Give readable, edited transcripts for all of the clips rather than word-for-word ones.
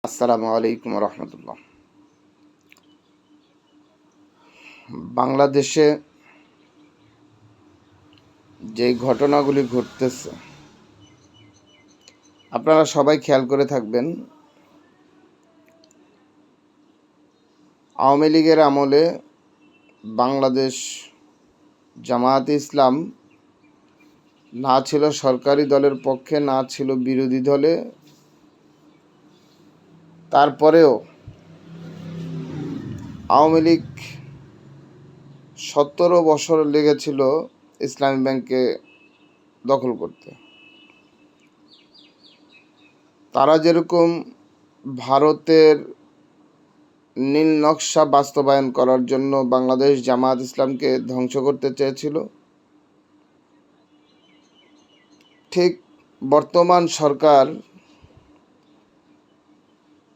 আসসালামু আলাইকুম রহমতুল্লাহ। বাংলাদেশে যে ঘটনাগুলি ঘটতেছে আপনারা সবাই খেয়াল করে থাকবেন। আওয়ামী লীগের আমলে বাংলাদেশ জামায়াতে ইসলাম না ছিল সরকারি দলের পক্ষে, না ছিল বিরোধী দলে। তারপরেও আওয়ামী লীগ 17 বছর লেগেছিল ইসলামী ব্যাংকে দখল করতে। তারা যেরকম ভারতের নীল নকশা বাস্তবায়ন করার জন্য বাংলাদেশ জামায়াত ইসলামকে ধ্বংস করতে চেয়েছিল, ঠিক বর্তমান সরকার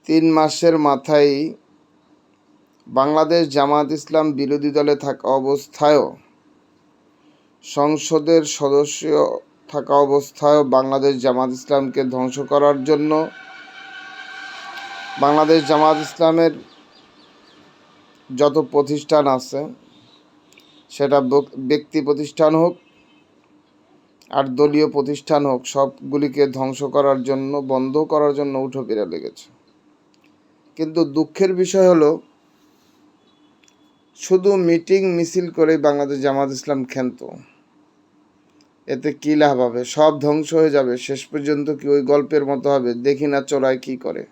3 মাসের মাথায় বাংলাদেশ জামায়াত ইসলাম বিরোধী দলে থাকা অবস্থায়ও, সংসদের সদস্য থাকা অবস্থায়ও বাংলাদেশ জামায়াত ইসলামকে ধ্বংস করার জন্য বাংলাদেশ জামায়াত ইসলামের যত প্রতিষ্ঠান আছে, সেটা ব্যক্তি প্রতিষ্ঠান হোক আর দলীয় প্রতিষ্ঠান হোক, সবগুলিকে ধ্বংস করার জন্য, বন্ধ করার জন্য উঠে পড়ে লেগেছে। কিন্তু দুঃখের বিষয় হলো, শুধু মিটিং মিছিল করে বাংলাদেশ জামায়াত ইসলাম ক্ষান্ত। এতে কী লাভ হবে? সব ধ্বংস হয়ে যাবে। শেষ পর্যন্ত কি ওই গল্পের মতো হবে, দেখি না চোরাই কী করে।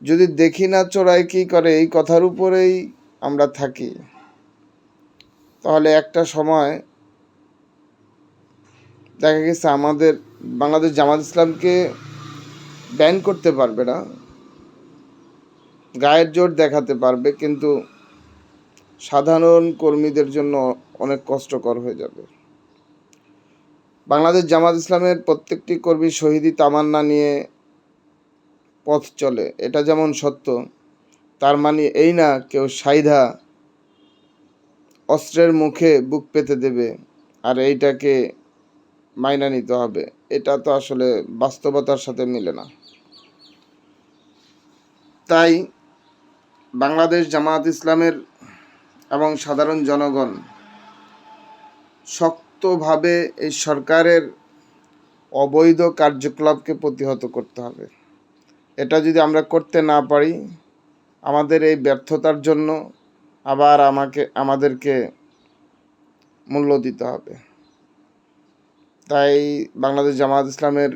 যদি দেখি না চোরাই কী করে এই কথার উপরেই আমরা থাকি, তাহলে একটা সময় দেখা গেছে আমাদের বাংলাদেশ জামায়াত ইসলামকে ব্যান করতে পারবে না, গায়ের জোর দেখাতে পারবে, কিন্তু সাধারণ কর্মীদের জন্য অনেক কষ্টকর হয়ে যাবে। বাংলাদেশ জামায়াত ইসলামের প্রত্যেকটি কর্মী শহীদি তামান্না নিয়ে পথ চলে, এটা যেমন সত্য, তার মানে এই না কেউ সাইধা অস্ত্রের মুখে বুক পেতে দেবে আর এইটাকে মাইনা নিতে হবে। এটা তো আসলে বাস্তবতার সাথে মিলে না। তাই বাংলাদেশ জামায়াত ইসলামের এবং সাধারণ জনগণ শক্তভাবে এই সরকারের অবৈধ কার্যকলাপকে প্রতিহত করতে হবে। এটা যদি আমরা করতে না পারি, আমাদের এই ব্যর্থতার জন্য আবার আমাদেরকে মূল্য দিতে হবে। তাই বাংলাদেশ জামায়াত ইসলামের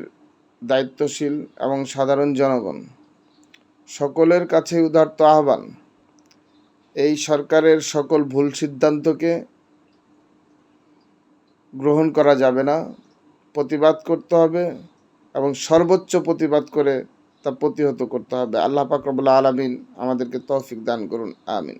দায়িত্বশীল এবং সাধারণ জনগণ সকলের কাছে উদাত্ত আহ্বান, এই সরকারের সকল ভুল সিদ্ধান্তকে গ্রহণ করা যাবে না, প্রতিবাদ করতে হবে এবং সর্বোচ্চ প্রতিবাদ করে তা প্রতিহত করতে হবে। আল্লাহ পাক রব্বুল আলামিন আমাদেরকে তৌফিক দান করুন, আমিন।